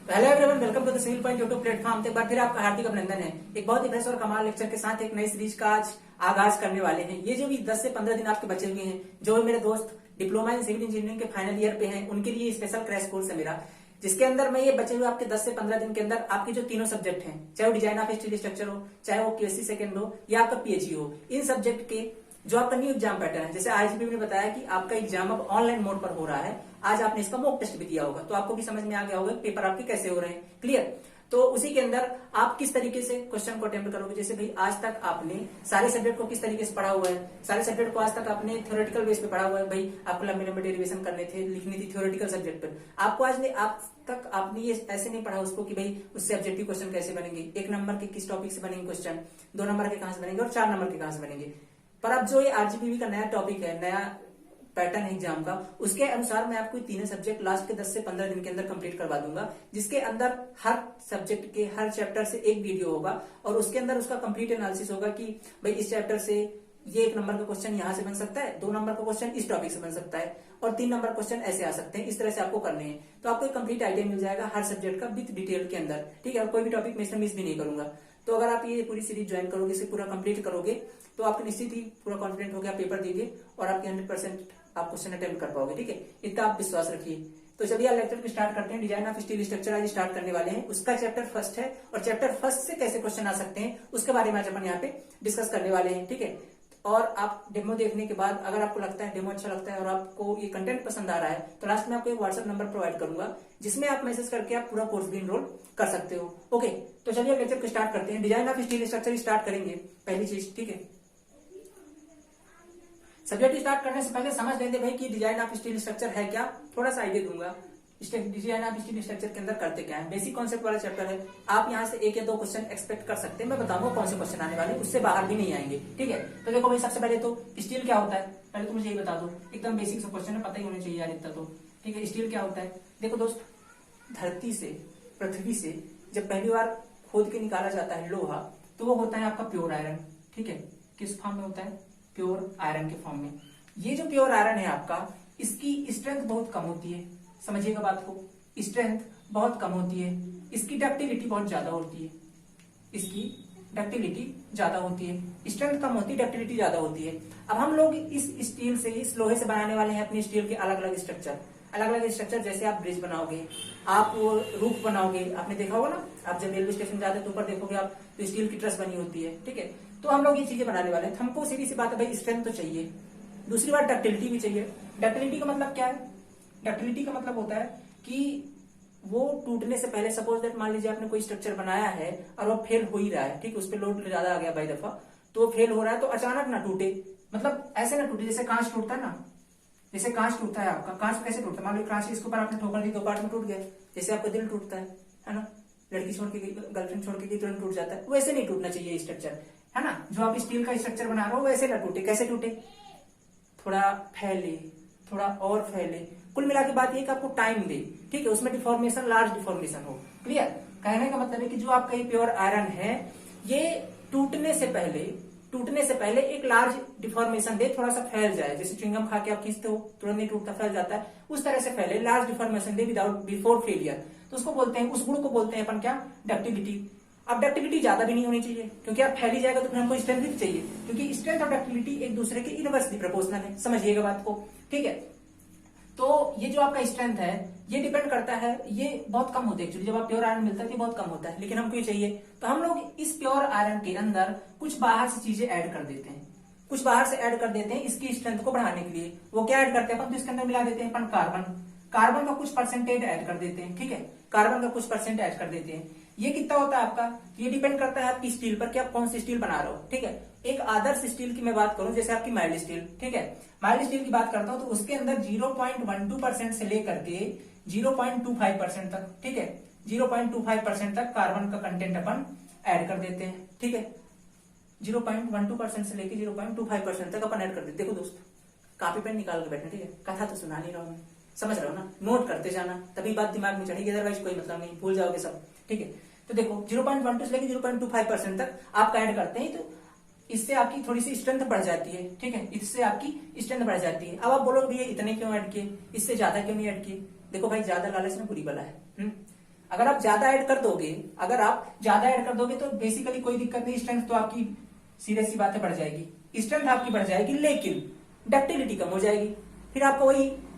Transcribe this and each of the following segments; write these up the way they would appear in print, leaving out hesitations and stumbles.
तो hello everyone, welcome to the civil point YouTube platform. एक बार फिर आपका हार्दिक अभिनंदन है। एक बहुत ही फ्रेश और कमाल लेक्चर के साथ एक नई सीरीज का आज आगाज करने वाले हैं। ये जो भी 10 से 15 दिन आपके बचे हुए हैं, जो मेरे दोस्त डिप्लोमा इन सिविल इंजीनियरिंग के फाइनल ईयर पे हैं, उनके लिए स्पेशल क्रैश कोर्स है मेरा, जिसके अंदर मैं ये बचे हुए आपके 10 से 15 दिन के अंदर आपके जो तीनों सब्जेक्ट हैं, चाहे वो डिजाइन ऑफ स्टील स्ट्रक्चर हो, चाहे वो QSC सेकंड हो या आपका PHE हो, इन सब्जेक्ट के जो आपका न्यू एग्जाम पैटर्न है, जैसे IGP ने बताया कि आपका एग्जाम अब ऑनलाइन मोड पर हो रहा है। आज आपने इसका मॉक टेस्ट भी दिया होगा, तो आपको भी समझ में आ गया होगा पेपर आपके कैसे हो रहे हैं। क्लियर? तो उसी के अंदर आप किस तरीके से क्वेश्चन को अटेम्प्ट करोगे। जैसे भाई आज तक आपने सारे सब्जेक्ट को किस तरीके से पढ़ा हुआ है, सारे सब्जेक्ट को आज तक आपने थ्योरेटिकल बेस पे पढ़ा हुआ है। भाई आपको लंबे लंबे डेरिवेशन करने थे, लिखनी थी थ्योरेटिकल सब्जेक्ट पर। आपको आज तक आपने ये ऐसे नहीं पढ़ा उसको कि भाई उससे ऑब्जेक्टिव क्वेश्चन कैसे बनेंगे, 1 नंबर के किस टॉपिक से बनेंगे क्वेश्चन, 2 नंबर के कहां से बनेंगे और 4 नंबर के कहां से बनेंगे। पर अब जो ये RGPV का नया टॉपिक है, नया पैटर्न है एग्जाम का, उसके अनुसार मैं आपको तीनों सब्जेक्ट लास्ट के 10 से 15 दिन के अंदर कंप्लीट करवा दूंगा, जिसके अंदर हर सब्जेक्ट के हर चैप्टर से एक वीडियो होगा और उसके अंदर उसका कंप्लीट एनालिसिस होगा कि भाई इस चैप्टर से ये 1 नंबर का क्वेश्चन यहां से बन सकता है, 2 नंबर का क्वेश्चन इस टॉपिक से बन सकता है और 3 नंबर क्वेश्चन ऐसे आ सकते हैं। इस तरह से आपको करने हैं, तो आपको एक कंप्लीट आइडिया मिल जाएगा हर सब्जेक्ट का विद डिटेल के अंदर। ठीक है, और कोई भी टॉपिक मैं इसमें मिस भी नहीं करूंगा। तो अगर आप ये पूरी सीरीज ज्वाइन करोगे, इसे पूरा कंप्लीट करोगे, तो आपको निश्चित ही पूरा कॉन्फिडेंट हो गया, पेपर दीजिए और आपके 100% आप क्वेश्चन अटेम्प्ट कर पाओगे। ठीक है, इतना आप विश्वास रखिए। तो चलिए आप लेक्चर को स्टार्ट करते हैं। डिजाइन ऑफ स्टील स्ट्रक्चर आज स्टार्ट करने वाले हैं। उसका चैप्टर फर्स्ट है और चैप्टर फर्स्ट से कैसे क्वेश्चन आ सकते हैं उसके बारे में आज अपन यहाँ पे डिस्कस करने वाले हैं। ठीक है, और आप डेमो देखने के बाद अगर आपको लगता है डेमो अच्छा लगता है और आपको ये कंटेंट पसंद आ रहा है, तो लास्ट में आपको एक व्हाट्सएप नंबर प्रोवाइड करूंगा, जिसमें आप मैसेज करके आप पूरा कोर्स भी इनरोल कर सकते हो। ओके, तो चलिए लेक्चर को स्टार्ट करते हैं। Design of steel structure start करेंगे पहली चीज। ठीक है, सब्जेक्ट स्टार्ट करने से पहले समझ लेते भाई कि डिजाइन ऑफ स्टील स्ट्रक्चर है क्या। थोड़ा सा आइडिया दूंगा डिजाइन ऑफ स्टील स्ट्रक्चर के अंदर करते क्या है। बेसिक कॉन्सेप्ट वाला चैप्टर है। आप यहाँ से 1 या 2 क्वेश्चन एक्सपेक्ट कर सकते हैं। मैं बताऊंगा कौन से क्वेश्चन आने वाले, उससे बाहर भी नहीं आएंगे। ठीक है, तो देखो भाई, सबसे पहले तो स्टील क्या होता है, पहले तो मुझे ये बता दो। एकदम बेसिक सा क्वेश्चन है, पता ही होना चाहिए यार इतना तो। ठीक है, स्टील क्या होता है। देखो दोस्त, धरती से, पृथ्वी से जब पहली बार खोद के निकाला जाता है लोहा, तो वो होता है आपका प्योर आयरन। ठीक है, किस फॉर्म में होता है, प्योर आयरन के फॉर्म में। ये जो प्योर आयरन है आपका, इसकी स्ट्रेंथ बहुत कम होती है। समझिएगा बात को, स्ट्रेंथ बहुत कम होती है, इसकी डक्टिलिटी बहुत ज्यादा होती है। इसकी डक्टिलिटी ज्यादा होती है, स्ट्रेंथ कम होती है, डक्टिलिटी ज्यादा होती है। अब हम लोग इस स्टील से, इस लोहे से बनाने वाले हैं अपनी स्टील के अलग अलग स्ट्रक्चर। अलग अलग स्ट्रक्चर, जैसे आप ब्रिज बनाओगे, आप वो रूफ बनाओगे, आपने देखा होगा ना, आप जब रेलवे स्टेशन जाते हैं तो ऊपर देखोगे आप, तो स्टील की ट्रस बनी होती है। ठीक है, तो हम लोग ये चीजें बनाने वाले हैं। हमको सीधी सी बात है भाई, स्ट्रेंथ तो चाहिए, दूसरी बात डक्टिलिटी भी चाहिए। डक्टिलिटी का मतलब क्या है, डक्टिलिटी का मतलब होता है कि वो टूटने से पहले, सपोज दैट मान लीजिए आपने कोई स्ट्रक्चर बनाया है और वो फेल हो ही रहा है, ठीक, उस पर लोड ज्यादा आ गया बाई दफा, तो वो फेल हो रहा है, तो अचानक ना टूटे, मतलब ऐसे ना टूटे जैसे कांच टूटता है ना, जैसे कांच टूटता है आपका। कांच कैसे टूटता है, मान लो कांच इसके ऊपर आपने ठोकर दी, 2 पार्ट में टूट गया। जैसे आपका दिल टूटता है ना, लड़की छोड़ के गई, गर्लफ्रेंड छोड़ के गई, तुरंत टूट जाता है, वैसे नहीं टूटना चाहिए स्ट्रक्चर, है ना। जो आप स्टील का स्ट्रक्चर बना रहे हो वैसे ना टूटे। कैसे टूटे, थोड़ा फैले, थोड़ा और फैले। कुल मिला के बात ये कि आपको टाइम दे। ठीक है, उसमें डिफॉर्मेशन, लार्ज डिफॉर्मेशन हो। क्लियर? कहने का मतलब है कि जो आपका ये प्योर आयरन है, ये टूटने से पहले एक लार्ज डिफॉर्मेशन दे, थोड़ा सा फैल जाए। जैसे च्युइंगम खा के आप खींचते हो, तुरंत नहीं टूटता, फैल जाता है, उस तरह से फैले, लार्ज डिफॉर्मेशन दे विदाउट बिफोर फेलियर। तो उसको बोलते हैं, उस गुण को बोलते हैं अपन क्या, डक्टिलिटी। अब डक्टिलिटी ज्यादा भी नहीं होनी चाहिए, क्योंकि आप फैली जाएगा तो फिर हमको स्ट्रेंथ भी चाहिए, क्योंकि स्ट्रेंथ और डक्टिलिटी एक दूसरे के इनवर्सली प्रोपोर्शनल है। समझिएगा बात को। ठीक है, तो ये जो आपका स्ट्रेंथ है, ये डिपेंड करता है, ये बहुत कम होता है एक्चुअली। जब आप प्योर आयरन मिलता है तो बहुत कम होता है, लेकिन हमको ये चाहिए, तो हम लोग इस प्योर आयरन के अंदर कुछ बाहर से चीजें ऐड कर देते हैं, कुछ बाहर से ऐड कर देते हैं इसकी स्ट्रेंथ को बढ़ाने के लिए। वो क्या ऐड करते हैं अपन, तो इसके अंदर मिला देते हैं अपन कार्बन का कुछ परसेंटेज ऐड कर देते हैं। ठीक है, कार्बन का कुछ परसेंट ऐड कर देते हैं। ये कितना होता है आपका, ये डिपेंड करता है आपकी स्टील पर कि आप कौन सी स्टील बना रहे हो। ठीक है, एक आदर्श स्टील की मैं बात करूं, जैसे आपकी माइल्ड स्टील, ठीक है, माइल्ड स्टील की बात करता हूं, तो उसके अंदर 0.12% से लेकर के 0.25% तक, ठीक है, 0.25% तक कार्बन का कंटेंट अपन ऐड कर देते हैं। ठीक है, 0.12% से लेकर 0.25% तक अपन ऐड कर देते। देखो दोस्त, कॉपी पेन निकाल के बैठना। ठीक है, कथा तो सुना नहीं रहा हूं, समझ रहे हो ना, नोट करते जाना, तभी बात दिमाग में चढ़ेगी, अदरवाइज कोई मतलब नहीं, भूल जाओगे सब। ठीक है, तो देखो 0.12 से लेकर 0.25% तक आप ऐड करते हैं, तो इससे आपकी थोड़ी सी स्ट्रेंथ बढ़ जाती है। ठीक है, इससे आपकी स्ट्रेंथ बढ़ जाती है। अब आप बोलोगे भैया इतने क्यों ऐड किए, इससे ज्यादा क्यों नहीं ऐड किए। देखो भाई, ज्यादा लालच में बुरी बला है। अगर आप ज्यादा ऐड कर दोगे, तो बेसिकली कोई दिक्कत नहीं, स्ट्रेंथ तो आपकी सीधे सी बातें बढ़ जाएगी, स्ट्रेंथ आपकी बढ़ जाएगी, लेकिन डक्टिलिटी कम हो जाएगी। फिर आपको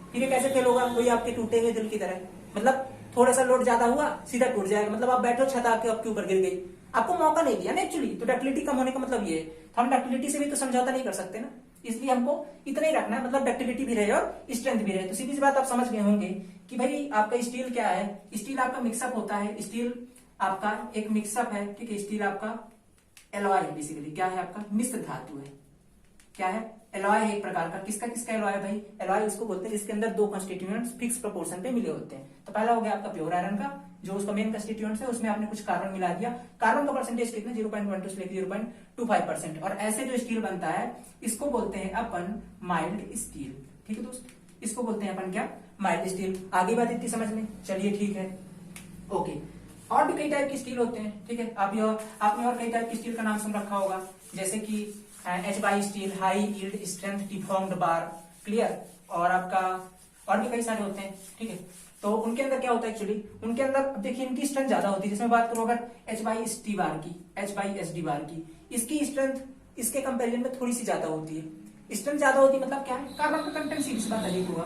फिर ये कैसे फेल होगा, वही आपके टूटे हुए दिल की तरह, मतलब थोड़ा सा लोड ज्यादा हुआ सीधा टूट जाएगा, मतलब आप बैठो छत आके आपके ऊपर गिर गई, आपको मौका नहीं दिया ना एक्चुअली। तो डक्टिलिटी कम होने का मतलब ये है, तो हम डक्टिलिटी से भी तो समझौता नहीं कर सकते ना, इसलिए हमको इतना ही रखना है, मतलब डक्टिलिटी भी रहे और स्ट्रेंथ भी रहे। तो सीधी सी बात आप समझ गए होंगे कि भाई आपका स्टील क्या है, स्टील आपका मिक्सअप होता है, स्टील आपका एक मिक्सअप है, ठीक है। स्टील आपका एलॉय है, बेसिकली क्या है, आपका मिश्र धातु है। क्या है, एलॉय है एक प्रकार का। किसका किसका एलॉय है भाई, एलॉय उसको बोलते हैं जिसके अंदर दो कंस्टिट्यूएंट्स फिक्स प्रोपोर्शन पे मिले होते हैं। तो पहला हो गया आपका प्योर आयरन का, जो उसका मेन कंस्टिट्यूएंट्स है, उसमें आपने कुछ कार्बन मिला दिया, कार्बन का परसेंटेज कितना 0.12 से लेकर 0.25%। और ऐसे जो स्टील बनता है इसको बोलते हैं अपन माइल्ड स्टील, ठीक है दोस्त, इसको बोलते हैं अपन क्या, माइल्ड स्टील। आगे बात इतनी समझ में, चलिए ठीक है, ओके। और भी कई टाइप की स्टील होते हैं, ठीक है। आपने और कई टाइप की स्टील का नाम सुन रखा होगा, जैसे कि HY steel, high yield strength deformed बार, क्लियर। और आपका और भी कई सारे होते हैं, ठीक है। तो उनके अंदर क्या होता है एक्चुअली, उनके अंदर देखिए इनकी स्ट्रेंथ ज्यादा होती है। जिसमें बात करूं अगर HY बार की, HY बार की, इसकी स्ट्रेंथ इसके कंपेरिजन में थोड़ी सी ज्यादा होती है। स्ट्रेंथ ज्यादा होती है मतलब क्या है, कार्बन का कंटेंट सीधी सी बात अधिक होगा,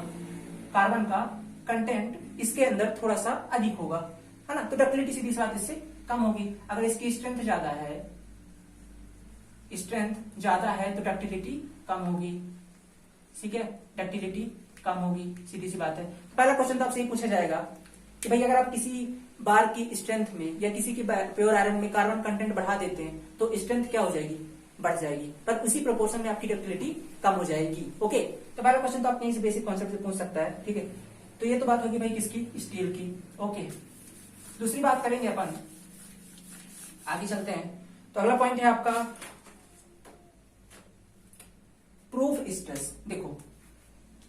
कार्बन का कंटेंट इसके अंदर थोड़ा सा अधिक होगा, है ना। तो डक्टिलिटी सीधी सी बात इससे कम होगी। अगर इसकी स्ट्रेंथ ज्यादा है, तो डक्टिलिटी कम होगी, ठीक है, डक्टिलिटी कम होगी, सीधी सी बात है। पहला क्वेश्चन तो आपसे ही पूछा जाएगा कि भाई अगर आप किसी बार की स्ट्रेंथ में या किसी की प्योर आयरन में कार्बन कंटेंट बढ़ा देते हैं तो स्ट्रेंथ क्या हो जाएगी, बढ़ जाएगी, पर उसी प्रोपोर्शन में आपकी डक्टिलिटी कम हो जाएगी, ओके। तो पहला क्वेश्चन तो आप कहीं से बेसिक कॉन्सेप्ट से पूछ सकता है, ठीक है। तो ये तो बात होगी भाई किसकी, स्टील की, ओके। दूसरी बात करेंगे अपन, आगे चलते हैं। तो अगला पॉइंट है आपका प्रूफ स्ट्रेस। देखो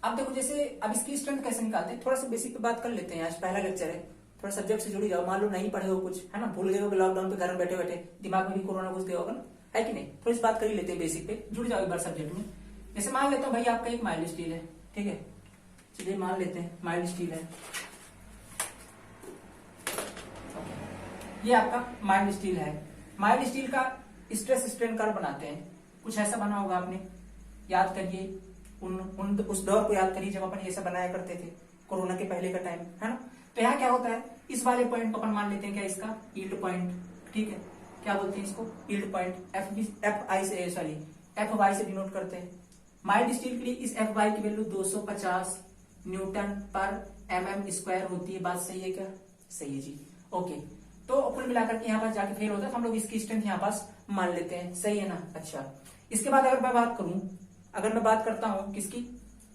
अब देखो, जैसे अब इसकी स्ट्रेंथ कैसे निकालते हैं, थोड़ा सा बेसिक पे बात कर लेते हैं। आज पहला लेक्चर है, थोड़ा सब्जेक्ट से जुड़ी जाओ। मान लो नहीं पढ़े हो कुछ, है ना, भूल गए हो लॉकडाउन पे घर में बैठे बैठे, दिमाग में भी कोरोना घुस गया होगा ना, है कि नहीं। थोड़ी सी बात कर ही लेते हैं, बेसिक पे जुड़ जाओ एक बार सब्जेक्ट में। जैसे मान लेता हूँ भाई आपका एक माइल्ड स्टील है, ठीक है, चलिए मान लेते हैं माइल्ड स्टील है, ये आपका माइल्ड स्टील है। माइल्ड स्टील का स्ट्रेस स्ट्रेन कर्व बनाते हैं, कुछ ऐसा बना होगा आपने, याद करिए उस दौर को याद करिए जब अपन ये सब बनाया करते थे, कोरोना के पहले का टाइम, है ना। तो यहाँ क्या होता है, इस वाले पॉइंट को अपन मान लेते हैं क्या, इसका यील्ड पॉइंट, ठीक है, क्या बोलते हैं इसको, यील्ड पॉइंट। एफ वाई से डिनोट करते हैं। माइल्ड स्टील के लिए इस एफ वाई की वैल्यू 250 न्यूटन पर mm स्क्वायर होती है। बात सही है क्या, सही है जी, ओके। तो कुल मिलाकर के यहाँ पास जाके फेल होता है, तो हम लोग इसकी स्ट्रेंथ यहाँ पास मान लेते हैं, सही है ना। अच्छा, इसके बाद अगर मैं बात करूं, अगर मैं बात करता हूं किसकी,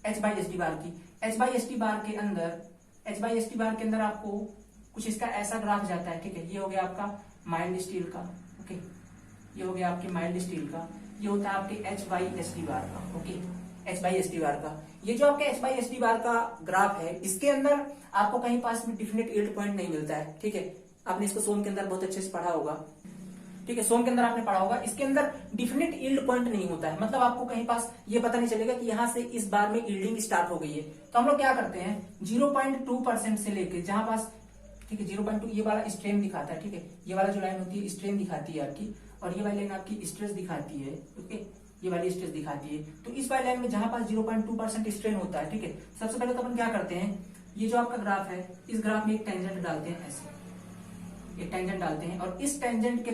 HY बार की। HY बार के अंदर आपको कुछ इसका ऐसा ग्राफ जाता है, ठीक है। ये हो गया आपका माइल्ड स्टील का, ओके, ये हो गया आपके माइल्ड स्टील का, ये होता है आपके HY बार का, ओके, HY बार का। ये जो आपके HY बार का ग्राफ है, इसके अंदर आपको कहीं पास में डिफिनेट यील्ड पॉइंट नहीं मिलता है, ठीक है। आपने इसको सोम के अंदर बहुत अच्छे से पढ़ा होगा, ठीक है, सोम के अंदर आपने पढ़ा होगा। इसके अंदर डिफिनेट यील्ड पॉइंट नहीं होता है, मतलब आपको कहीं पास ये पता नहीं चलेगा कि यहाँ से इस बार में यील्डिंग स्टार्ट हो गई है। तो हम लोग क्या करते हैं, 0.2% से लेके जहां पास, ठीक है, 0.2 ये वाला स्ट्रेन दिखाता है, ठीक है, ये वाला जो लाइन होती है स्ट्रेन दिखाती है आपकी, और ये वाली लाइन आपकी स्ट्रेस दिखाती है, ओके, ये वाली स्ट्रेस दिखाती है। तो इस वाली लाइन में जहां पास 0.2% स्ट्रेन होता है, ठीक है, सबसे पहले तो अपन क्या करते हैं, ये जो आपका ग्राफ है, इस ग्राफ में एक टेंजेंट डालते हैं, ऐसे एक टेंजेंट डालते हैं, और इस टेंजेंट के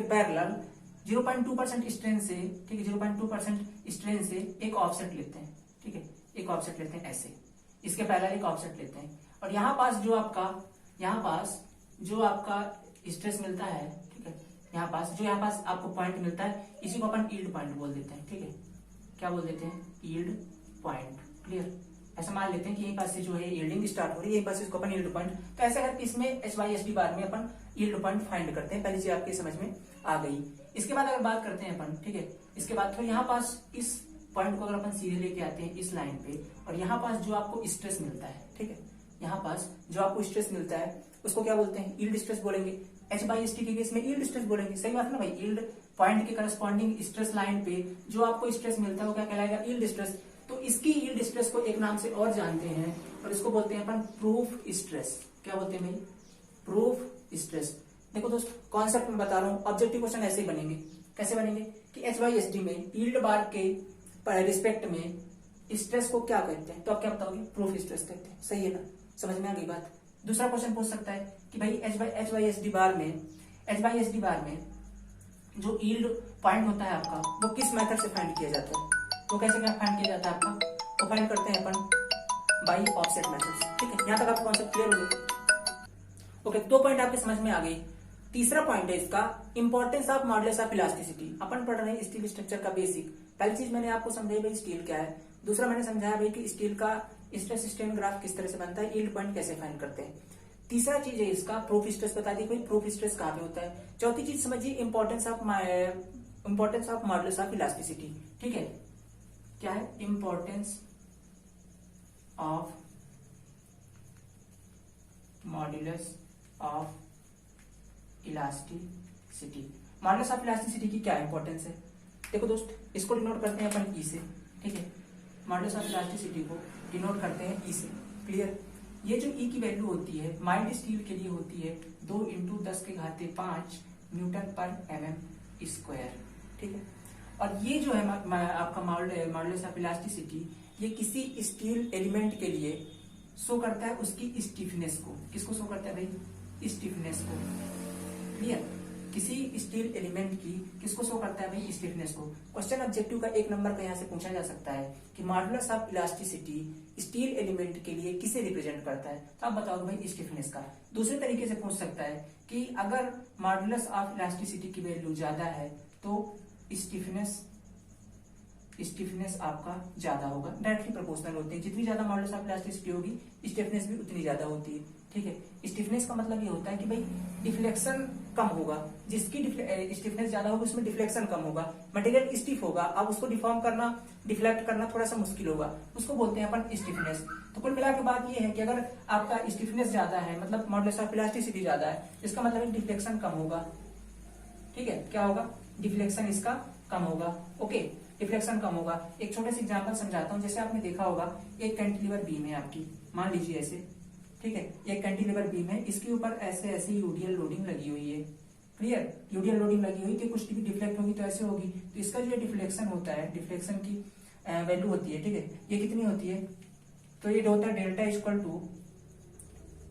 पैरेलल 0.2% स्ट्रेन से, ठीक है, 0.2% स्ट्रेन से एक ऑफसेट लेते हैं, ठीक है, एक ऑफसेट लेते हैं ऐसे, इसके पैरेलल एक ऑफसेट लेते हैं, और यहाँ पास जो आपका स्ट्रेस मिलता है, ठीक है, यहाँ पास आपको पॉइंट मिलता है, इसी को अपन यील्ड पॉइंट बोल देते हैं, ठीक है, क्या बोल देते हैं, यील्ड पॉइंट, क्लियर। ऐसा मान लेते हैं कि यहीं पास से जो है यील्डिंग स्टार्ट हो रही है, यहीं पास से इसको अपन यील्ड पॉइंट, तो ऐसा करके इसमें HY बार में अपन यील्ड पॉइंट फाइंड करते हैं। पहली चीज आपके समझ में आ गई। इसके बाद अगर बात करते हैं अपन, ठीक है, इसके बाद तो यहाँ पास इस पॉइंट को अगर अपन सीधे लेके आते हैं इस लाइन पे, और यहाँ पास जो आपको स्ट्रेस मिलता है, ठीक है, यहाँ पास जो आपको स्ट्रेस मिलता है उसको क्या बोलते हैं, यील्ड स्ट्रेस बोलेंगे। HY के केस में यील्ड स्ट्रेस बोलेंगे, सही बात है ना भाई। यील्ड पॉइंट के करस्पॉन्डिंग स्ट्रेस लाइन पे जो आपको स्ट्रेस मिलता है वो क्या कहलाएगा, यील्ड स्ट्रेस। तो इसकी यील्ड स्ट्रेस को एक नाम से और जानते हैं, और इसको बोलते हैं अपन प्रूफ स्ट्रेस, क्या बोलते हैं भाई, प्रूफ स्ट्रेस। देखो दोस्त, कॉन्सेप्ट में बता रहा हूँ, ऑब्जेक्टिव क्वेश्चन ऐसे ही बनेंगे। कैसे बनेंगे कि HYSD में यील्ड बार के रिस्पेक्ट में स्ट्रेस को क्या कहते हैं, तो आप क्या बताओगे, प्रूफ स्ट्रेस कहते हैं। सही है ना, समझ में आ गई बात। दूसरा क्वेश्चन पूछ सकता है कि भाई HYSD बार में जो यील्ड पॉइंट होता है आपका, वो किस मेथड से फाइंड किया जाता है, तो कैसे क्या फाइंड किया जाता है आपका, तो फाइंड करते हैं अपन बाई ऑफसेट मेथड। ठीक है, यहाँ तक आपको कॉन्सेप्ट क्लियर हो गया। ओके, 2 पॉइंट आपके समझ में आ गई। तीसरा पॉइंट है इसका importance of modulus of elasticity. अपन पढ़ रहे हैं स्टील स्ट्रक्चर का बेसिक। पहली चीज मैंने आपको समझाई भाई स्टील क्या है, दूसरा मैंने समझाया भाई कि स्टील का स्ट्रेस स्ट्रेन ग्राफ किस तरह से बनता है, यील्ड पॉइंट कैसे फाइंड करते हैं। तीसरा चीज है इसका प्रूफ स्ट्रेस, बता दी भाई प्रूफ स्ट्रेस कहाँ पे होता है। चौथी चीज समझिए importance of modulus of elasticity. ठीक है, क्या है, importance of modulus of elasticity. Modulus of elasticity की क्या इंपॉर्टेंस है, देखो दोस्त, इसको डिनोट करते हैं अपन ई से। ठीक है, मॉडुलस ऑफ इलास्टिसिटी को डिनोट करते हैं ई से। क्लियर, ये जो ई की वैल्यू होती है माइल्ड स्टील के लिए होती है 2 × 10⁵ न्यूटन पर mm स्क्वायर। ठीक है, और ये जो है आपका मॉडुलस ऑफ इलास्टिसिटी, ये किसी स्टील एलिमेंट के लिए शो करता है उसकी स्टिफनेस को। किसको शो करता है भाई, स्टिफनेस को। क्लियर, किसी स्टील एलिमेंट की किसको शो करता है भाई, स्टिफनेस को। क्वेश्चन ऑब्जेक्टिव का 1 नंबर का यहाँ से पूछा जा सकता है कि modulus of elasticity steel element के लिए किसे रिप्रेजेंट करता है, तो आप बताओ भाई भाई का। दूसरे तरीके से पूछ सकता है कि अगर मॉडुलस ऑफ इलास्टिसिटी की वैल्यू ज्यादा है तो स्टिफनेस आपका ज्यादा होगा। डायरेक्टली प्रोपोर्शनल होते हैं, जितनी ज्यादा मॉडुलस ऑफ इलास्टिसिटी होगी स्टिफनेस भी उतनी ज्यादा होती है। ठीक है, स्टिफनेस का मतलब ये होता है कि भाई डिफ्लेक्शन कम होगा, जिसकी स्टिफनेस ज्यादा होगी उसमें डिफ्लेक्शन कम होगा, मटेरियल स्टिफ होगा, अब उसको डिफॉर्म करना, डिफ्लेक्ट करना थोड़ा सा मुश्किल होगा, उसको बोलते हैं अपन स्टिफनेस। तो कुल मिला के बात ये है कि अगर आपका स्टिफनेस ज्यादा है, मतलब मॉडुलस ऑफ इलास्टिसिटी ज्यादा है, इसका मतलब डिफ्लेक्शन कम होगा। ठीक है, क्या होगा, डिफ्लेक्शन इसका कम होगा। ओके, डिफ्लेक्शन कम होगा। एक छोटे से एग्जांपल समझाता हूँ। जैसे आपने देखा होगा एक कैंटिलीवर बीम है आपकी, मान लीजिए ऐसे। ठीक है, एक कैंटिलीवर बीम है, इसके ऊपर ऐसे ऐसे यूडीएल लोडिंग लगी हुई है। क्लियर, यूडीएल लोडिंग लगी हुई कि कुछ भी डिफ्लेक्ट होगी तो ऐसे होगी, तो इसका जो डिफ्लेक्शन होता है, डिफ्लेक्शन की वैल्यू होती है। ठीक है, ये कितनी होती है, तो ये होता है डेल्टा इक्वल टू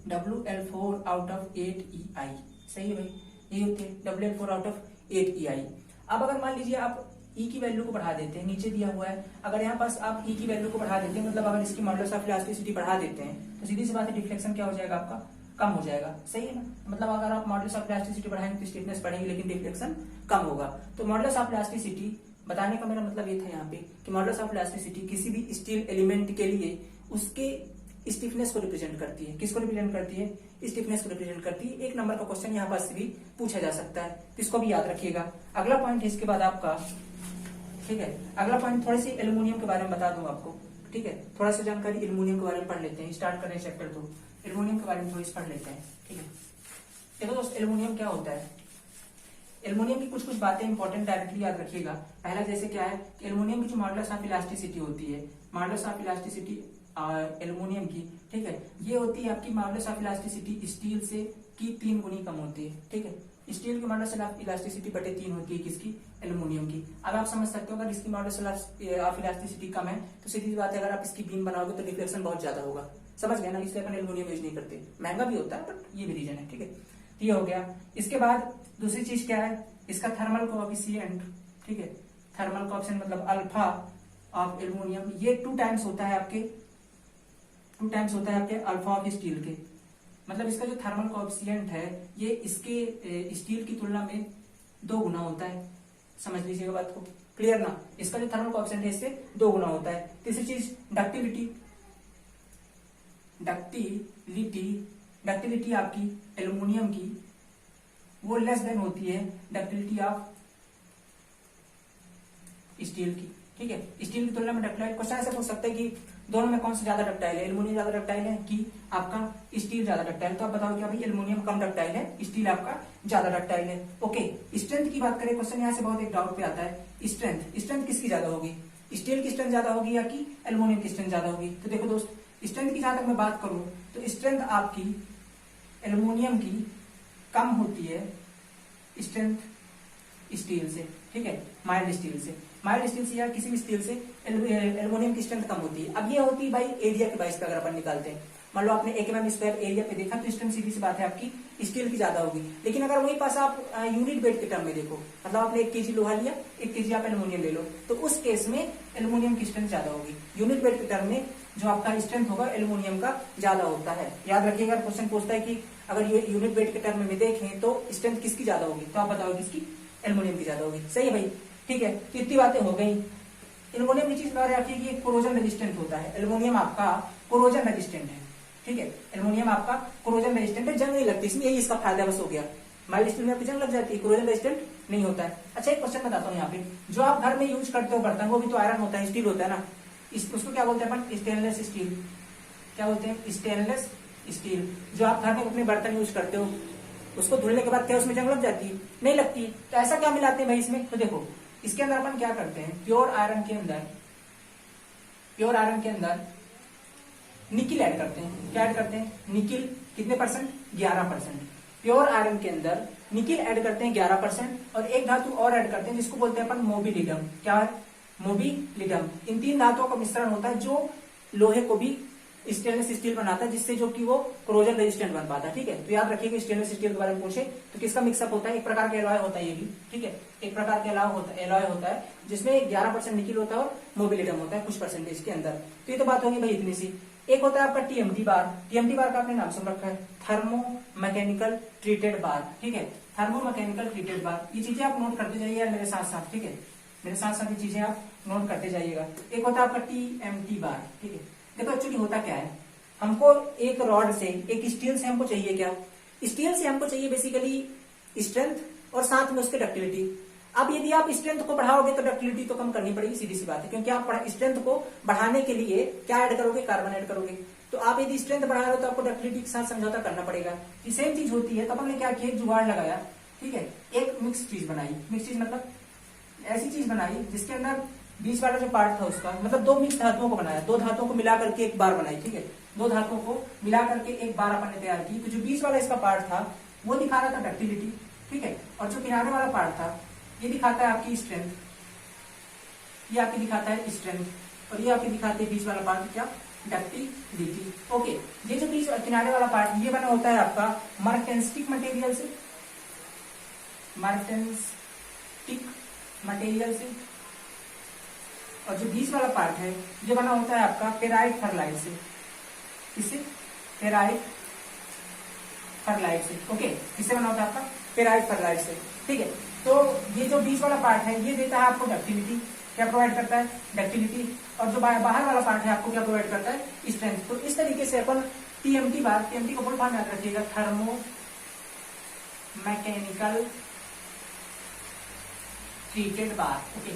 WL4/8EI। सही है भाई, ये होती है WL4/8EI। अब अगर मान लीजिए आप ई की वैल्यू को बढ़ा देते हैं, नीचे दिया हुआ है, अगर यहाँ पास आप ई की वैल्यू को बढ़ा देते हैं, मतलब अगर इसकी मॉडुलस ऑफ इलास्टिसिटी बढ़ा देते हैं, तो सीधी सी बात है डिफ्लेक्शन क्या हो जाएगा आपका, कम हो जाएगा। सही है ना, मतलब अगर आप मॉडुलस ऑफ इलास्टिसिटी बढ़ाएंगे तो स्टिफनेस बढ़ेगी लेकिन डिफ्लेक्शन कम होगा। तो मॉडुलस ऑफ इलास्टिसिटी बताने का मेरा मतलब ये था यहाँ पे कि मॉडुलस ऑफ इलास्टिसिटी किसी भी स्टील एलिमेंट के लिए उसके स्टिफनेस को रिप्रेजेंट करती है। किसको रिप्रेजेंट करती है, स्टिफनेस को रिप्रेजेंट करती है। 1 नंबर का क्वेश्चन यहाँ पास भी पूछा जा सकता है, तो इसको भी याद रखिएगा। अगला पॉइंट है इसके बाद आपका, ठीक है, अगला पॉइंट थोड़ी सी एल्युमिनियम के बारे में बता दूं आपको। ठीक है, थोड़ा सा जानकारी एल्युमिनियम के बारे में पढ़ लेते हैं, स्टार्ट करें चैप्टर 2, एल्युमिनियम के बारे में थोड़ी सी पढ़ लेते हैं। ठीक है, देखो दोस्त, एल्युमिनियम क्या होता है, एल्युमिनियम की कुछ कुछ बातें इंपॉर्टेंट डायरेक्टली याद रखिएगा। पहला जैसे क्या है कि एल्युमिनियम की जो मॉडुलस ऑफ इलास्टिसिटी होती है, मॉडुलस ऑफ इलास्टिसिटी एल्युमिनियम की, ठीक है, ये होती है आपकी मॉडुलस ऑफ इलास्टिसिटी स्टील से की 3 गुनी कम होती है। ठीक है, स्टील की मॉडुलस ऑफ इलास्टिसिटी बटे 3 होती है किसकी, एल्युमिनियम की। अब आप समझ सकते हो अगर इसकी मॉडुलस ऑफ इलास्टिसिटी कम है तो सीधी बात है अगर आप इसकी बीम बनाओगे तो डिफ्लेक्शन बहुत ज्यादा होगा। समझ गए ना, इसलिए अपन एल्युमिनियम यूज नहीं करते, महंगा भी होता है बट ये भी रीजन है। ठीक है, ये हो गया। इसके बाद दूसरी चीज क्या है, इसका थर्मल कोएफिशिएंट। ठीक है, थर्मल कोएफिशिएंट मतलब अल्फा ऑफ एल्युमिनियम, ये 2 टाइम्स होता है आपके अल्फा ऑफ स्टील के। मतलब इसका जो थर्मल कोएफिशिएंट है ये इसके स्टील की तुलना में 2 गुना होता है। समझ लीजिएगा बात को, क्लियर ना, इसका जो थर्मल कोएफिशिएंट है इससे 2 गुना होता है। तीसरी चीज डक्टिलिटी आपकी एल्युमिनियम की वो लेस देन होती है डक्टिलिटी ऑफ स्टील की। ठीक है, स्टील की तुलना में डक्टाइल। क्वेश्चन ऐसे पूछ सकते हैं कि दोनों में कौन सा ज्यादा डक्टाइल है, एल्युमिनियम ज्यादा डक्टाइल है कि आपका स्टील ज्यादा डक्टाइल। तो आप बताओ क्या भाई, एल्युमिनियम कम डक्टाइल है, स्टील आपका ज्यादा डक्टाइल है। ओके, स्ट्रेंथ की बात करें, क्वेश्चन यहाँ से बहुत एक डाउट पे आता है, स्ट्रेंथ किसकी ज्यादा होगी, स्टील की स्ट्रेंथ ज्यादा होगी या कि एल्युमिनियम की स्ट्रेंथ ज्यादा होगी। तो देखो दोस्त, स्ट्रेंथ की जहां तक मैं बात करूं तो स्ट्रेंथ आपकी एल्युमिनियम की कम होती है स्ट्रेंथ स्टील से, ठीक है, माइल्ड स्टील से। माइल्ड स्टील से या किसी भी स्टील से एल्युमिनियम की स्ट्रेंथ कम होती है। अब ये होती है भाई एरिया के बेस पे, अगर अपन निकालते हैं, मान लो आपने 1 mm स्क्वायर एरिया पे देखा तो स्ट्रेंथ सीधी सी बात है आपकी स्टील की ज्यादा होगी। लेकिन अगर वही पास आप यूनिट वेट के टर्म में देखो, मतलब आपने 1 kg लोहा लिया, 1 kg आप एल्युमिनियम ले लो, तो उस केस में एल्युमिनियम की स्ट्रेंथ ज्यादा होगी। यूनिट वेट के टर्म में जो आपका स्ट्रेंथ होगा एल्युमिनियम का ज्यादा होता है। याद रखिएगा, क्वेश्चन पूछता है कि अगर ये यूनिट वेट के टर्म में देखें तो स्ट्रेंथ किसकी ज्यादा होगी, तो आप बताओ किसकी, एल्युमिनियम की ज्यादा होगी। सही है भाई, ठीक है। तो इतनी बातें हो गई। एल्युमिनियम की चीज और रखिए कि कोरोजन रेजिस्टेंट होता है। एल्युमिनियम आपका कोरोजन रेजिस्टेंट है, ठीक है। एल्युमिनियम आपका कोरोजन रेजिस्टेंट है, जंग नहीं लगती इसमें, यही इसका फायदा बस हो गया। माइल्ड स्टील में आपकी जंग लग जाती है, कोरोजन रेजिस्टेंट नहीं होता है। अच्छा एक क्वेश्चन बताता हूँ यहाँ पे, जो आप घर में यूज करते हो बर्तन, वो भी तो आयरन होता है, स्टील होता है ना, उसको क्या बोलते हैं अपन, स्टेनलेस स्टील। क्या बोलते हैं, स्टेनलेस स्टील। जो आप घर में अपने बर्तन यूज करते हो, उसको धुलने के बाद क्या उसमें जंग लग जाती है, नहीं लगती। तो ऐसा क्या मिलाते हैं भाई इसमें, तो देखो इसके अंदर अपन क्या करते हैं, प्योर आयरन के अंदर निकिल ऐड करते हैं। क्या ऐड करते हैं, निकिल। कितने परसेंट, 11%। प्योर आयरन के अंदर निकिल ऐड करते हैं 11%, और एक धातु और ऐड करते हैं जिसको बोलते हैं अपन मोबिलिडम। क्या है, मोबिलिडम। इन 3 धातुओं का मिश्रण होता है जो लोहे को भी स्टेनलेस स्टील बनाता है, जिससे जो कि वो कोरोजन रेजिस्टेंट बन पाता है, ठीक है। तो याद रखिएगा स्टेनलेस स्टील के बारे में पूछे तो किसका मिक्सअप होता है, एक प्रकार का एलॉय होता है ये भी, ठीक है, एक प्रकार का एलॉय होता है जिसमें 11% निकिल होता है और मोबिलिडम होता है कुछ परसेंटेज के अंदर। तो ये तो बात होगी भाई इतनी सी। एक होता है आपका टीएमटी बार। टीएमटी बार का आपने नाम सुन रखा है, थर्मो मैकेनिकल ट्रीटेड बार, ठीक है, थर्मो मैकेनिकल ट्रीटेड बार। ये चीजें आप नोट करते जाइए मेरे साथ साथ, ठीक है, मेरे साथ साथ ये चीजें आप नोट करते जाइएगा। एक होता है आपका टीएमटी बार, ठीक है। देखो एक्चुअली होता क्या है, हमको एक रॉड से, एक स्टील से हमको चाहिए क्या, स्टील से हमको चाहिए बेसिकली स्ट्रेंथ और साथ में उसके डक्टिलिटी। अब यदि आप स्ट्रेंथ को बढ़ाओगे तो डक्टिलिटी तो कम करनी पड़ेगी, सीधी सी बात है, क्योंकि आप स्ट्रेंथ को बढ़ाने के लिए क्या ऐड करोगे, कार्बन ऐड करोगे। तो आप यदि स्ट्रेंथ बढ़ा रहे हो तो आपको डक्टिलिटी के साथ समझौता करना पड़ेगा। ये सेम चीज होती है। तो अपन ने क्या किया, एक जुगाड़ लगाया, ठीक है, एक मिक्स चीज बनाई। मिक्स चीज मतलब ऐसी चीज बनाई जिसके अंदर बीच वाला जो पार्ट था उसका, मतलब 2 मिक्स धातुओं को बनाया, 2 धातुओं को मिला करके एक बार बनाई, ठीक है, 2 धातुओं को मिला करके एक बार अपन ने तैयार की। तो जो बीच वाला इसका पार्ट था वो दिखा रहा था डक्टिलिटी, ठीक है, और जो किनारे वाला पार्ट था ये दिखाता है आपकी स्ट्रेंथ, ये आपकी दिखाता है स्ट्रेंथ, और ये आपकी दिखाती है बीच वाला पार्ट क्या, डक्टिलिटी। ओके, ये जो बीच किनारे वाला पार्ट ये बना होता है आपका मार्टेंस्टिक मटेरियल से, मार्टेंस्टिक मटेरियल से, और जो बीच वाला पार्ट है ये बना होता है आपका फेराइट फर्लाइट से। किससे, फेराइट फर्लाइट से। ओके, किससे बना होता है आपका, फेराइट फर्लाइट से, ठीक है। तो ये जो बीच वाला पार्ट है ये देता है आपको डक्टिलिटी, क्या प्रोवाइड करता है, डक्टिलिटी, और जो बाहर वाला पार्ट है आपको क्या प्रोवाइड करता है, स्ट्रेंथ। तो इस तरीके से अपन टीएमटी बार, टीएमटी को फुल फॉर्म याद रखिएगा, थर्मो मैकेनिकल ट्रीटेड बार, ओके,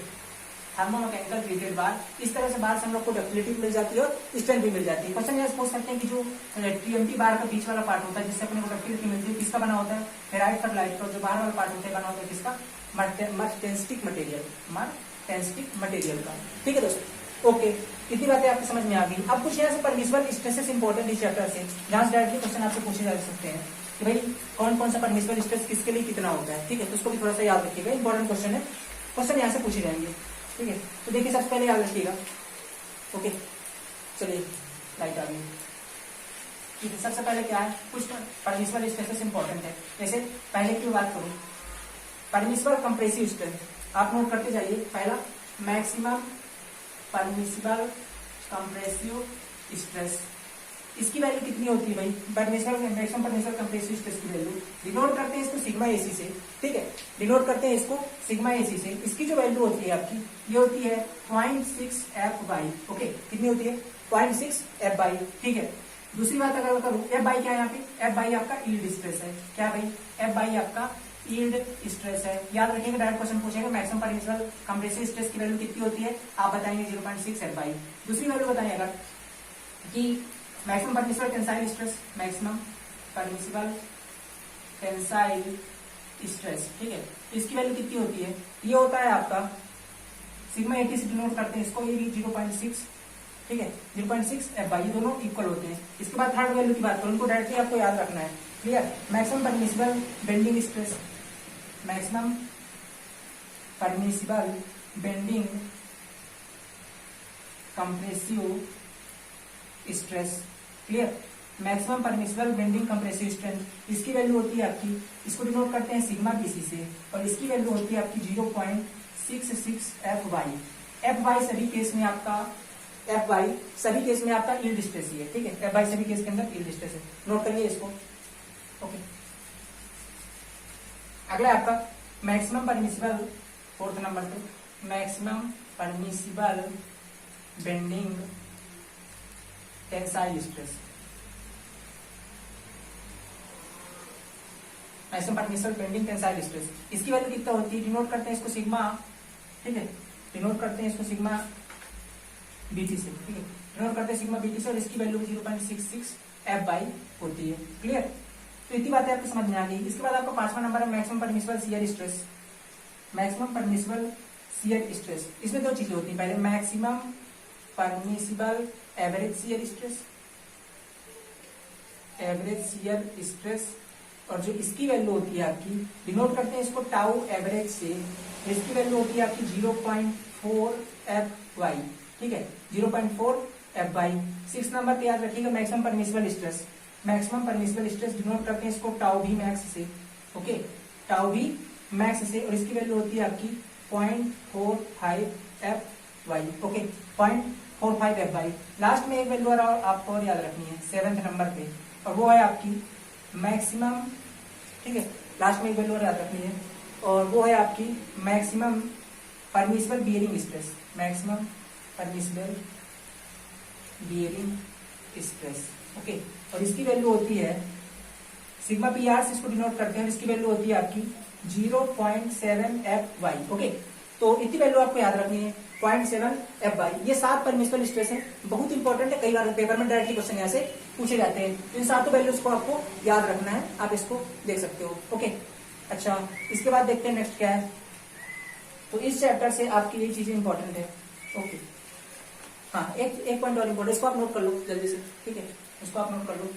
थर्मो मैकेनिकल ट्रीटेड बार। इस तरह से बार से हम लोग को डक्टिलिटी मिल जाती है और स्ट्रेंथ भी मिल जाती है। क्वेश्चन यह पूछ सकते हैं कि जो टीएमटी बार का बीच वाला पार्ट होता है जिससे अपने को डक्टिलिटी मिलती है, किसका बना होता है, फेराइट फर्लाइट, और जो बाहर वाला पार्ट होता है बना होता है किसका, मार्टेंस्टिक मटेरियल, मार्टेंस्टिक मटेरियल का, ठीक है दोस्तों। ओके, इतनी बातें आपको समझ में आ गई। अब कुछ यहाँ से परमिसिबल स्ट्रेसेस इंपॉर्टेंट इस चैप्टर से, जहां से डायरेक्टली क्वेश्चन आपसे पूछे जा सकते हैं कि भाई कौन कौन सा परमिसिबल स्ट्रेस किसके लिए कितना होता है, ठीक है, तो उसको भी थोड़ा सा याद रखिएगा, इंपॉर्टेंट क्वेश्चन है, क्वेश्चन यहाँ से पूछे जाएंगे, ठीक है। तो देखिए सबसे पहले याद रखिएगा, ओके, चलिए लाइट आ गई, ठीक है। सबसे पहले क्या है, कुछ परमिसिबल स्ट्रेसेस इंपॉर्टेंट है। जैसे पहले की बात करूं, परमिसिबल कंप्रेसिव स्ट्रेंथ आप नोट करते जाइए। पहला, मैक्सिमम परमिसिबल कंप्रेसिव स्ट्रेस, इसकी वैल्यू कितनी होती है भाई, मैक्सिमम परमिसिबल कंप्रेसिव स्ट्रेस की वैल्यू डिनोट करते हैं इसको सिग्मा एसी से, ठीक है, डिनोट करते हैं इसको सिग्मा एसी से। इसकी जो वैल्यू होती है आपकी ये होती है 0.6 F/, ओके, कितनी होती है, 0.6 F/, ठीक है। दूसरी बात अगर करूं, F/, क्या है यहाँ पे, F/, आपका यील्ड स्ट्रेस है, क्या भाई, F/, आपका यील्ड स्ट्रेस है। याद रखिएगा, डायरेक्ट क्वेश्चन पूछेगा मैक्सिमम परमिसिबल कंप्रेसिव स्ट्रेस की वैल्यू कितनी होती है, आप बताएंगे 0.6 F/। दूसरी वैल्यू बताइएगा कि maximum permissible tensile stress, maximum permissible tensile stress, ठीक है, इसकी वैल्यू कितनी होती है, ये होता है आपका सिग्मा 80 से डिनोट करते हैं इसको, ये भी 0.6, ठीक है, 0.6 F/, ये दोनों इक्वल होते हैं। इसके बाद थर्ड वैल्यू की बात करूं, उनको डायरेक्टली आपको याद रखना है, clear. Maximum permissible bending stress, maximum permissible bending compressive stress, clear. Maximum permissible bending compressive strength, इसकी वैल्यू होती है आपकी, इसको डिनोट करते हैं सिग्मा बीसी से, और इसकी वैल्यू होती है आपकी 0.66 एफ वाई। एफ वाई सभी केस में आपका, एफ वाई सभी केस में आपका यील्ड स्ट्रेस ही है, ठीक है। एफ वाई सभी केस के अंदर यील्ड स्ट्रेस है, नोट करिए इसको, ओके। अगला आपका मैक्सिमम परमिसिबल, फोर्थ नंबर पे, maximum permissible bending tensile stress, maximum permissible bending tensile stress, इसकी वैल्यू कितना होती है, डिनोट करते हैं इसको सिग्मा, ठीक है, डिनोट करते हैं इसको सिग्मा बीटी से, ठीक है, डिनोट करते हैं सिग्मा बीटी से, और इसकी वैल्यू 0.66 एफ बाई होती है, क्लियर। तो इतनी बातें आपको समझ में आ गई। इसके बाद आपका पांचवा नंबर है maximum permissible shear stress, maximum permissible shear stress. इसमें दो चीजें होती है, पहले maximum permissible average shear stress, average shear stress, और जो इसकी वैल्यू होती है आपकी, डिनोट करते हैं इसको टाउ एवरेज से, इसकी वैल्यू होती है आपकी 0.4 एफ वाई, ठीक है, 0.4 एफ वाई। 6 नंबर पे याद रखिएगा maximum permissible stress, maximum permissible stress denote करते हैं इसको टाउ भी मैक्स से, ओके, टाउ भी मैक्स से, और इसकी वैल्यू होती है आपकी 0.45 F Y, okay, 0.45 F Y. Last में एक वैल्यू आपको और याद रखनी है 7th नंबर पे, और वो है आपकी मैक्सिमम, ठीक है, लास्ट में एक वैल्यू और याद रखनी है, और वो है आपकी maximum permissible bearing stress, maximum permissible bearing stress, okay, और इसकी वैल्यू होती है सिग्मा पी आर से इसको डिनोट करते हैं, इसकी वैल्यू होती है आपकी 0.7 एफ वाई, ओके। तो इतनी वैल्यू आपको याद रखनी है, 0.7 एफ वाई। ये 7 परमिसिबल स्ट्रेस है, बहुत इंपॉर्टेंट है, कई बार पेपर में डायरेक्टली क्वेश्चन यहाँ से पूछे जाते हैं, तो इन सातों वैल्यूज को आपको याद रखना है, आप इसको देख सकते हो, ओके। अच्छा, इसके बाद देखते हैं नेक्स्ट क्या है। तो इस चैप्टर से आपकी ये चीजें इंपॉर्टेंट है, ओके। हाँ, एक पॉइंट और इंपॉर्टेंट, इसको आप नोट कर लो जल्दी से, ठीक है, इसको आप नोट कर लो,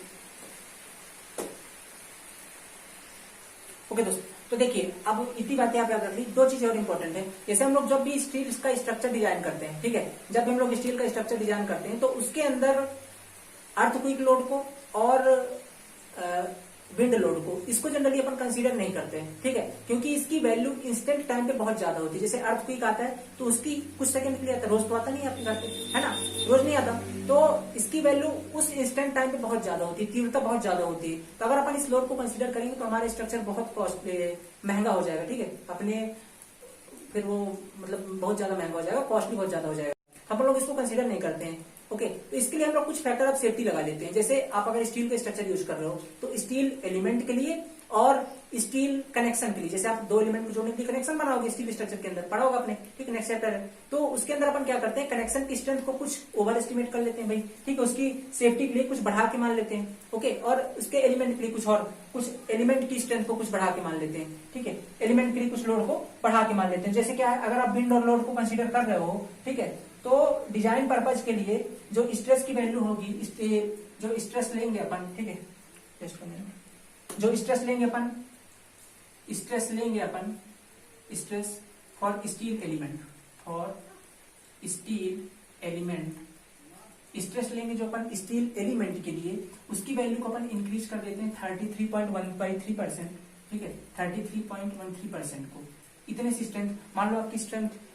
ओके दोस्तों। तो देखिए, अब इतनी बातें आप याद रख ली। दो चीजें और इंपॉर्टेंट है, जैसे हम लोग जब भी स्टील का स्ट्रक्चर डिजाइन करते हैं, ठीक है, जब भी हम लोग स्टील का स्ट्रक्चर डिजाइन करते हैं, तो उसके अंदर अर्थक्वेक लोड को और विंड लोड को, इसको जनरली अपन कंसीडर नहीं करते हैं, ठीक है, क्योंकि इसकी वैल्यू इंस्टेंट टाइम पे बहुत ज्यादा होती है। जैसे अर्थक्वेक आता है तो उसकी कुछ सेकंड के लिए आता है, रोज तो आता नहीं आपके घर पे, है ना, रोज नहीं आता, तो इसकी वैल्यू उस इंस्टेंट टाइम पे बहुत ज्यादा होती है, तीव्रता बहुत ज्यादा होती है। तो अगर अपन इस लोड को कंसीडर करेंगे तो हमारा स्ट्रक्चर बहुत कॉस्टली, महंगा हो जाएगा, ठीक है, अपने फिर वो मतलब बहुत ज्यादा महंगा हो जाएगा, कॉस्टली बहुत ज्यादा हो जाएगा, हम लोग इसको कंसीडर नहीं करते हैं, ओके। तो इसके लिए हम लोग कुछ फैक्टर ऑफ सेफ्टी लगा लेते हैं। जैसे आप अगर स्टील का स्ट्रक्चर यूज कर रहे हो तो स्टील एलिमेंट के लिए और स्टील कनेक्शन के लिए, जैसे आप दो एलिमेंट को जोड़ने के लिए कनेक्शन बनाओगे स्टील स्ट्रक्चर के अंदर, पढ़ा होगा आपने, ठीक है, नेक्स्ट चैप्टर है, तो उसके अंदर अपन क्या करते हैं, कनेक्शन की स्ट्रेंथ को कुछ ओवर एस्टिमेट कर लेते हैं भाई, ठीक है, उसकी सेफ्टी के लिए कुछ बढ़ा के मान लेते हैं, ओके, और उसके एलिमेंट के लिए कुछ एलिमेंट की स्ट्रेंथ को कुछ बढ़ा के मान लेते हैं, ठीक है, एलिमेंट के लिए कुछ लोड को बढ़ा के मान लेते हैं। जैसे क्या है, अगर आप विंड और लोड को कंसीडर कर रहे हो, ठीक है, तो डिजाइन पर्पज के लिए जो स्ट्रेस की वैल्यू होगी, जो स्ट्रेस लेंगे अपन, ठीक है, जो स्ट्रेस लेंगे अपन, stress for steel element, stress लेंगे जो अपन स्टील एलिमेंट के लिए, उसकी वैल्यू को अपन इंक्रीज कर देते हैं 33.13%, ठीक है, 33.13% को। इतने से स्ट्रेंथ, मान लो आपकी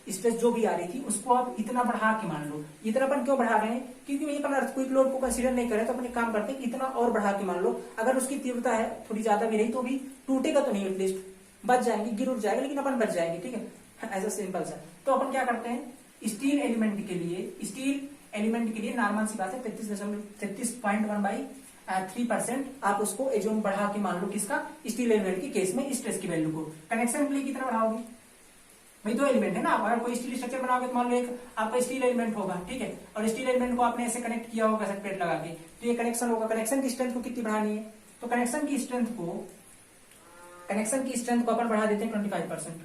स्ट्रेस जो भी आ रही थी उसको आप इतना बढ़ा के मान लो। इतना अपन क्यों बढ़ा रहे हैं, क्योंकि वही अपन अर्थक्वेक लोड को कंसीडर नहीं करें, तो अपन एक काम करते हैं, इतना और बढ़ा के मान लो। अगर उसकी तीव्रता है थोड़ी ज्यादा भी रही तो भी टूटेगा तो नहीं, एटलीस्ट बच जाएंगे, गिर उठ जाएगा, लेकिन अपन बच जाएंगे, ठीक है, ऐसा सिंपल सा। तो अपन क्या करते हैं, स्टील एलिमेंट के लिए नॉर्मल सी बात है 33.1/3% आप उसको एज्यूम बढ़ा के मान लो, किसका, स्टील एलिमेंट के केस में स्ट्रेस की वैल्यू को। कनेक्शन के लिए कितना बढ़ाओगे भाई, दो एलिमेंट है ना, अगर कोई स्टील स्ट्रक्चर बनाओगे तो मान लो एक आपका स्टील एलिमेंट होगा, ठीक है, और स्टील एलिमेंट को आपने ऐसे कनेक्ट किया होगा प्लेट लगा के, तो ये कनेक्शन होगा। कनेक्शन की स्ट्रेंथ को कितनी बढ़ानी है, तो कनेक्शन की स्ट्रेंथ को अपन बढ़ा देते हैं 25%।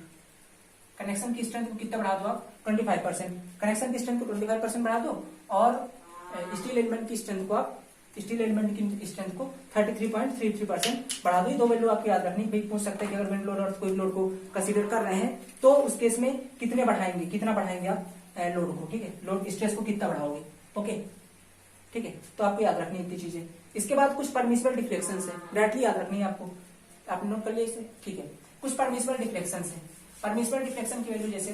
कनेक्शन की स्ट्रेंथ को कितना बढ़ा दो आप, 25%। कनेक्शन की स्ट्रेंथ को 25% बढ़ा दो, और स्टील एलिमेंट की स्ट्रेंथ को आप स्टील एलिमेंट की स्ट्रेंथ को 33.33% बढ़ा दो। ये दो वैल्यू आपको याद रखनी। भाई पूछ सकते हैं कि अगर विंड लोड और कोई लोड को कंसीडर कर रहे हैं तो उस केस में कितना बढ़ाएंगे आप लोड को, ठीक है, लोड स्ट्रेस को कितना बढ़ाओगे, ओके, ठीक है। तो आपको याद रखनी है इतनी चीजें। इसके बाद कुछ परमिसिबल डिफ्लेक्शन है, डायरेक्टली याद रखनी है आपको, आपने नोट कर लिया इसे, ठीक है। कुछ परमिसिबल डिफ्लेक्शन है। परमिसिबल डिफ्लेक्शन की वैल्यू जैसे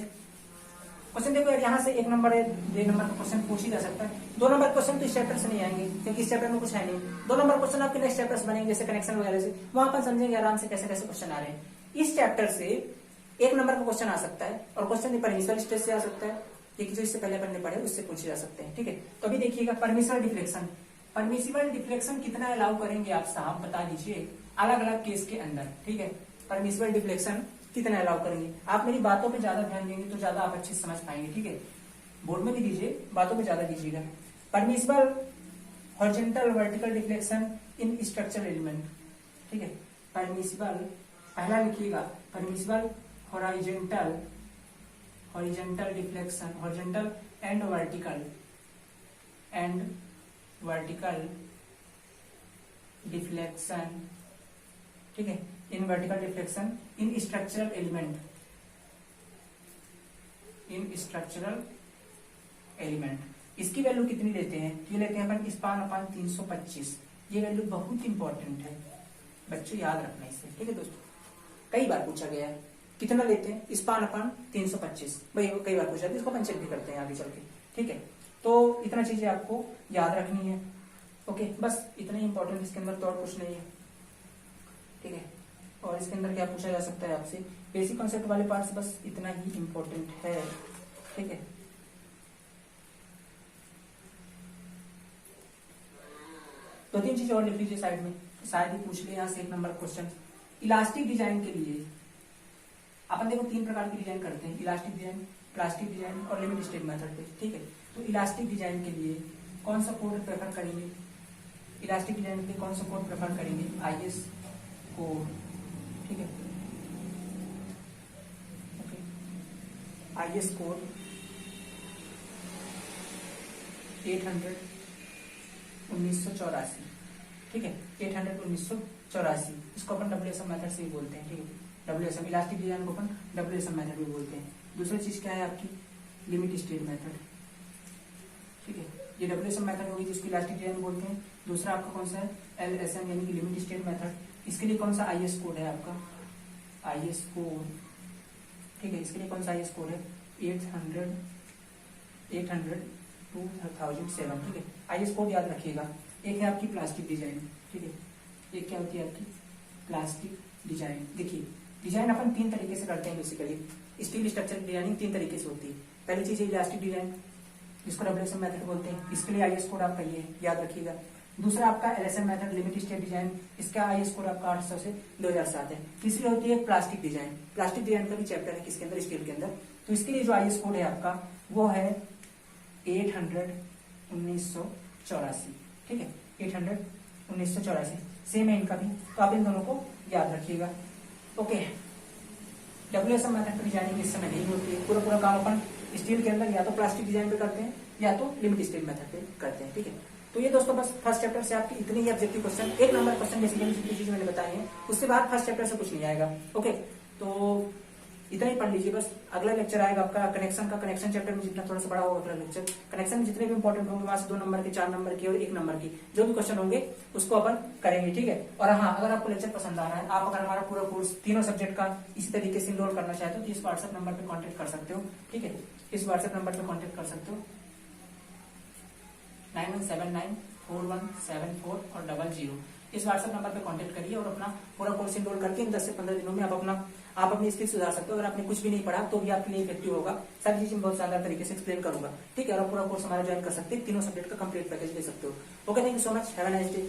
क्वेश्चन देखो यार, यहाँ से 1 नंबर है, 2 नंबर का क्वेश्चन पूछ ही जा सकता है। 2 नंबर क्वेश्चन तो इस चैप्टर से नहीं आएंगे क्योंकि इस चैप्टर में कुछ है नहीं। 2 नंबर क्वेश्चन आपके नेक्स्ट चैप्टर से बनेंगे, जैसे कनेक्शन वगैरह से, वहां अपन समझेंगे आराम से कैसे कैसे क्वेश्चन आ रहे हैं। इस चैप्टर से 1 नंबर का क्वेश्चन आ सकता है और क्वेश्चन परमिसिबल स्ट्रेस से आ सकता है, ठीक है, जो इससे पहले पढ़ने पड़े उससे पूछे जा सकते हैं, ठीक है। तो अभी देखिएगा परमिसिबल डिफ्लेक्शन। परमिसिबल डिफ्लेक्शन कितना अलाउ करेंगे आप साहब बता दीजिए अलग अलग केस के अंदर, ठीक है। परमिसिबल डिफ्लेक्शन कितना अलाउ करेंगे। आप मेरी बातों पे ज्यादा ध्यान देंगे तो ज्यादा आप अच्छे से समझ पाएंगे, ठीक है। बोर्ड में भी दीजिए, बातों पे ज्यादा दीजिएगा। Permissible horizontal vertical deflection in structural element, ठीक है। परमिसिबल पहला लिखिएगा, permissible horizontal deflection, horizontal and vertical deflection, ठीक है, in vertical deflection in structural element, इसकी वैल्यू कितनी लेते हैं, ये लेते हैं अपन स्पान अपन 325। ये वैल्यू बहुत इंपॉर्टेंट है बच्चों, याद रखना इसे, ठीक है दोस्तों। कई बार पूछा गया है कितना लेते हैं, स्पान अपन 325, भाई कई बार पूछा है, इसको अपन चेक भी करते हैं आगे चल के, ठीक है। तो इतना चीजें आपको याद रखनी है, ओके, बस इतना ही इंपॉर्टेंट, इसके अंदर तो और कुछ नहीं है, ठीक है। और इसके अंदर क्या पूछा जा सकता है आपसे, बेसिक कॉन्सेप्ट वाले पार्ट से बस इतना ही इंपॉर्टेंट है, ठीक है। दो तीन चीजें और लिख लीजिए साइड में, शायद ही पूछ ले यहाँ से 1 नंबर क्वेश्चन। इलास्टिक डिजाइन के लिए अपन देखो 3 प्रकार की डिजाइन करते हैं, इलास्टिक डिजाइन, प्लास्टिक डिजाइन और लिमिट स्टेट मेथड पे, ठीक है। तो इलास्टिक डिजाइन के लिए कौन सा कोड प्रेफर करेंगे, इलास्टिक डिजाइन के लिए कौन सा कोड प्रेफर करेंगे, IS कोड, ठीक है, ओके, IS कोड 800 1984, ठीक है, 800 1984, इसको अपन WSM मेथड से ही बोलते हैं, ठीक है। WSM इलास्टिक डिजाइन को अपन WSM मेथड भी बोलते हैं। दूसरी चीज क्या है आपकी, लिमिट स्टेट मेथड, ठीक है। ये WSM मेथड होगी जिसको इलास्टिक डिजाइन बोलते हैं। दूसरा आपका कौन सा है, LSM यानी कि लिमिट स्टेट मेथड। इसके लिए कौन सा IS कोड है आपका, IS कोड, ठीक है, इसके लिए कौन सा IS कोड है, 800 2007, ठीक है। IS कोड याद रखिएगा। एक है आपकी प्लास्टिक डिजाइन, ठीक है, एक क्या होती है आपकी प्लास्टिक डिजाइन। देखिए डिजाइन अपन 3 तरीके से करते हैं बेसिकली, स्टील स्ट्रक्चर डिजाइनिंग 3 तरीके से होती है। पहली चीज है इलास्टिक डिजाइन, जिसको WSM मेथड बोलते हैं, इसके लिए IS कोड आपका ये याद रखिएगा। दूसरा आपका LSM method limit state design, इसका IS कोड आपका 800 से 2007 है। तीसरी होती है प्लास्टिक डिजाइन। प्लास्टिक डिजाइन का भी चैप्टर है किसके अंदर, स्टील के अंदर। तो इसके लिए जो IS कोड है आपका वो है 800 1984, ठीक है, 800 1984 सेम है इनका भी। तो आप इन दोनों को याद रखिएगा, ओके। WSM मेथड पर डिजाइनिंग इस समय नहीं होती है, पूरा काम अपन स्टील के अंदर या तो प्लास्टिक डिजाइन पे करते हैं या तो लिमिट स्टेट मेथड पे करते हैं, ठीक है। तो ये दोस्तों बस फर्स्ट चैप्टर से आपकी इतने ही objective question, 1 number question basically जितनी चीजें मैंने बताई हैं, उससे बाद फर्स्ट चैप्टर से कुछ नहीं आएगा, ओके। तो इतना ही पढ़ लीजिए बस। अगला लेक्चर आएगा आपका कनेक्शन का। कनेक्शन चैप्टर में जितना थोड़ा सा बड़ा होगा अगला लेक्चर, कनेक्शन में जितने भी इंपॉर्टेंट होंगे वहां से 2 नंबर के, 4 नंबर के और 1 नंबर की जो भी क्वेश्चन होंगे उसको अपन करेंगे, ठीक है। और हाँ, अगर आपको लेक्चर पसंद आ रहा है, आप अगर हमारा पूरा कोर्स तीनों सब्जेक्ट का इसी तरीके से इनरोल करना चाहते हो तो इस व्हाट्सएप नंबर पर कॉन्टेक्ट कर सकते हो, ठीक है। इस व्हाट्सएप नंबर पर कॉन्टेक्ट कर सकते हो 91794174 और 00। इस व्हाट्सएप नंबर पे कांटेक्ट करिए और अपना पूरा कोर्स इनरोल करके इन 10 से 15 दिनों में आप अपनी स्किल सुधार सकते हो। अगर आपने कुछ भी नहीं पढ़ा तो भी आपके लिए इफेक्टिव होगा। सारी चीजें बहुत शानदार तरीके से एक्सप्लेन करूंगा, ठीक है। और पूरा कोर्स हमारा ज्वाइन कर सकते हैं, तीनों सब्जेक्ट का कंप्लीट पैकेज ले सकते हो। Okay, thank you so much, have a nice day.